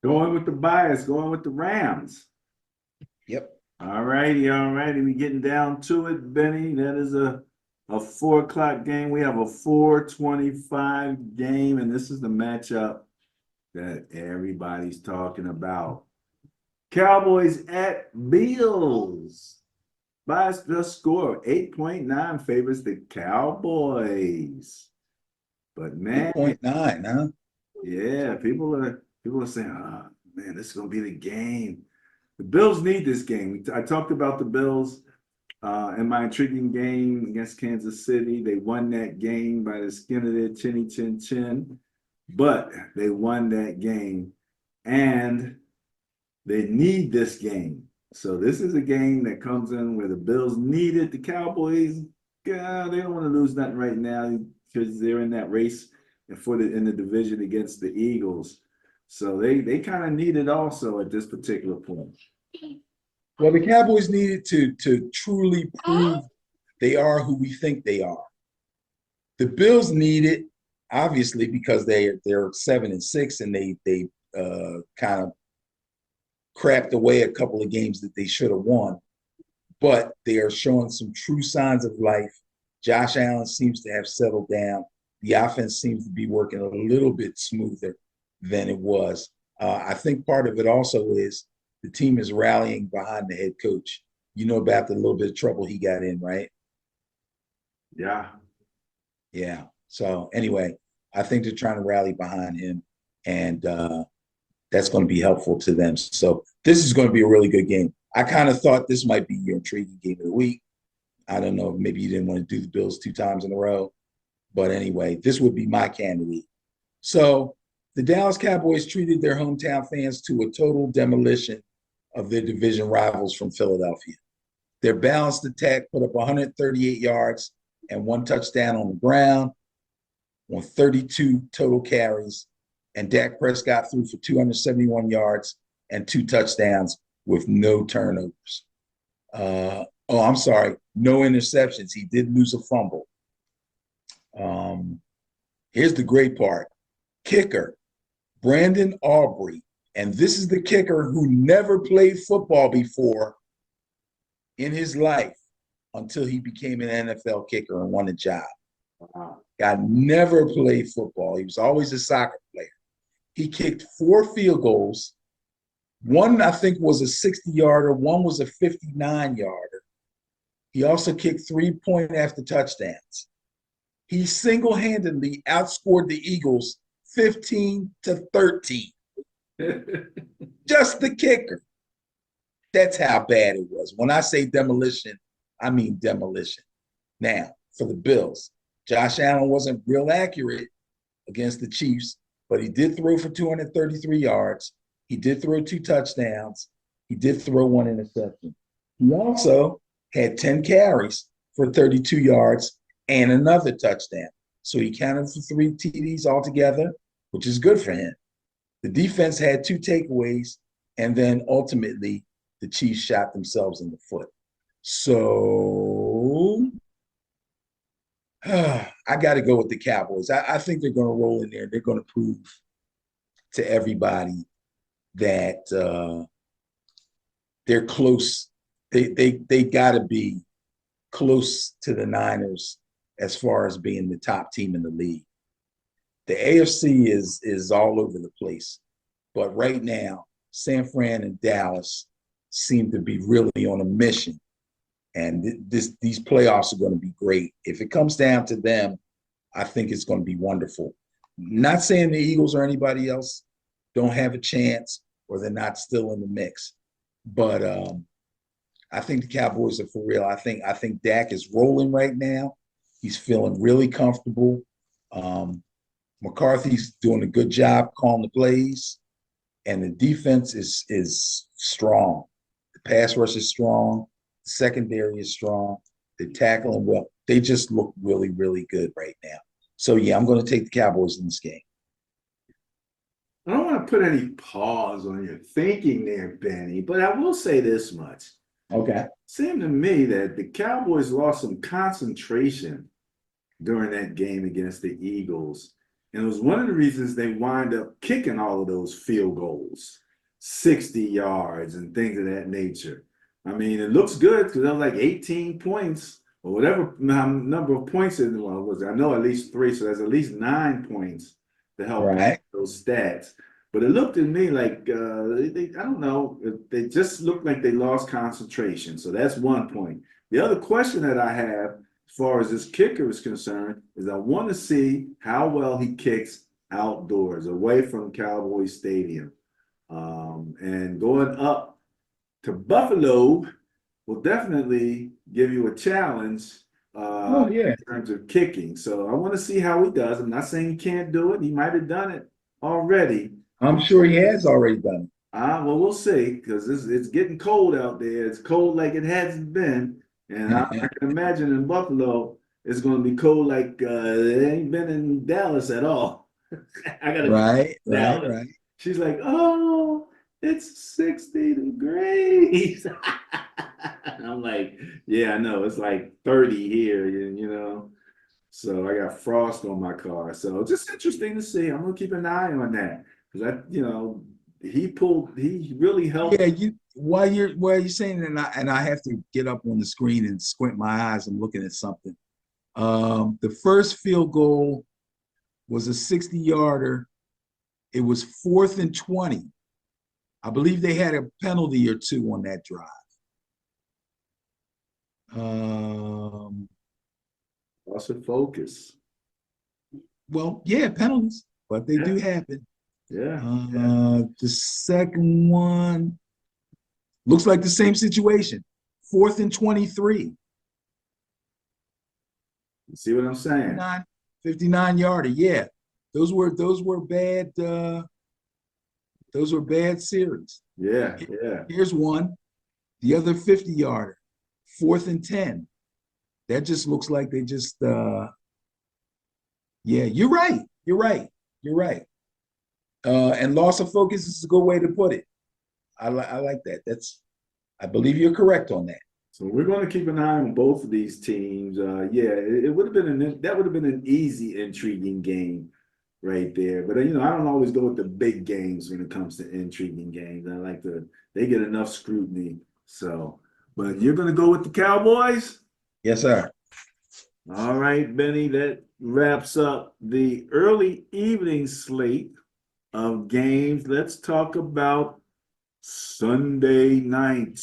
Going with the bias, going with the Rams. Yep. All righty, all righty. We getting down to it, Benny. That is a 4 o'clock game. We have a 4:25 game, and this is the matchup that everybody's talking about. Cowboys at Bills. Bias just score 8.9 favors the Cowboys. But man, 8.9, huh? yeah, people are saying, oh man, this is gonna be the game. The Bills need this game. I talked about the Bills in my intriguing game against Kansas City. They won that game by the skin of their chinny chin chin, but they won that game and they need this game. So this is a game that comes in where the Bills need it. The Cowboys, yeah, they don't want to lose nothing right now because they're in that race in the division against the Eagles. So they kind of need it also at this particular point. Well, the Cowboys needed to truly prove they are who we think they are. The Bills need it, obviously, because they're 7-6 and they kind of crapped away a couple of games that they should have won. But they are showing some true signs of life. Josh Allen seems to have settled down. The offense seems to be working a little bit smoother than it was. I think part of it also is the team is rallying behind the head coach. You know about the little bit of trouble he got in, right? Yeah. Yeah. So anyway, I think they're trying to rally behind him, and that's going to be helpful to them. So this is going to be a really good game. I kind of thought this might be your intriguing game of the week. I don't know. Maybe you didn't want to do the Bills 2 times in a row. But anyway, this would be my candidate. So the Dallas Cowboys treated their hometown fans to a total demolition of their division rivals from Philadelphia. Their balanced attack put up 138 yards and 1 touchdown on the ground on 32 total carries. And Dak Prescott threw for 271 yards and 2 touchdowns with no turnovers. I'm sorry, no interceptions. He did lose a fumble. Here's the great part. Kicker, Brandon Aubrey, and this is the kicker who never played football before in his life until he became an NFL kicker and won a job. Guy never played football. He was always a soccer player. He kicked 4 field goals. One, I think, was a 60-yarder. One was a 59-yarder. He also kicked 3 point-after touchdowns. He single-handedly outscored the Eagles 15-13. Just the kicker. That's how bad it was. When I say demolition, I mean demolition. Now, for the Bills, Josh Allen wasn't real accurate against the Chiefs, but he did throw for 233 yards. He did throw 2 touchdowns. He did throw 1 interception. He also had 10 carries for 32 yards and another touchdown. So he counted for 3 TDs altogether, which is good for him. The defense had 2 takeaways, and then ultimately the Chiefs shot themselves in the foot. So I got to go with the Cowboys. I think they're going to roll in there. They're going to prove to everybody that they're close. They got to be close to the Niners as far as being the top team in the league. The AFC is all over the place, but right now, San Fran and Dallas seem to be really on a mission, and these playoffs are going to be great. If it comes down to them, I think it's going to be wonderful. Not saying the Eagles or anybody else don't have a chance or they're not still in the mix, but I think the Cowboys are for real. I think Dak is rolling right now. He's feeling really comfortable. McCarthy's doing a good job calling the plays, and the defense is strong. The pass rush is strong. The secondary is strong. They're tackling well. They just look really, really good right now. So, yeah, I'm going to take the Cowboys in this game. I don't want to put any pause on your thinking there, Benny, but I will say this much. Okay. Seemed to me that the Cowboys lost some concentration during that game against the Eagles. And it was one of the reasons they wind up kicking all of those field goals, 60 yards and things of that nature. I mean, it looks good because they're like 18 points or whatever number of points it was. I know at least 3, so that's at least 9 points to help Right. those stats. But it looked to me like I don't know, they just looked like they lost concentration. So that's one point. The other question that I have, as far as this kicker is concerned, is I want to see how well he kicks outdoors, away from Cowboy Stadium, and going up to Buffalo will definitely give you a challenge Oh yeah. in terms of kicking. So I want to see how he does. I'm not saying he can't do it. He might have done it already. I'm sure he has already done Well, we'll see because it's getting cold out there. It's cold like it hasn't been, and I it. can imagine in Buffalo it's going to be cold like it ain't been in Dallas at all. I got a girl Right, in right, Dallas. right. She's like, "Oh, it's 60 degrees." I'm like, "Yeah, I know. It's like 30 here, you know." So I got frost on my car. So just interesting to see. I'm gonna keep an eye on that because he really helped. Yeah, you while you're saying that, and I have to get up on the screen and squint my eyes. I'm looking at something. The first field goal was a 60-yarder. It was 4th and 20. I believe they had a penalty or two on that drive. Um, Loss of focus. well, yeah, penalties, but they do Yeah, happen. yeah, yeah. The second one looks like the same situation. 4th and 23. You see what I'm saying? 59 yarder. Yeah. Those were bad series. Yeah, yeah, Here's one. The other 50 yarder. 4th and 10. That just looks like they just yeah, you're right. You're right. You're right. And loss of focus is a good way to put it. I like that. I believe you're correct on that. So we're going to keep an eye on both of these teams. Yeah, it would have been that would have been an easy, intriguing game right there. But I don't always go with the big games when it comes to intriguing games. They get enough scrutiny. So, but you're going to go with the Cowboys? Yes, sir. All right, Benny, that wraps up the early evening slate of games. Let's talk about Sunday night.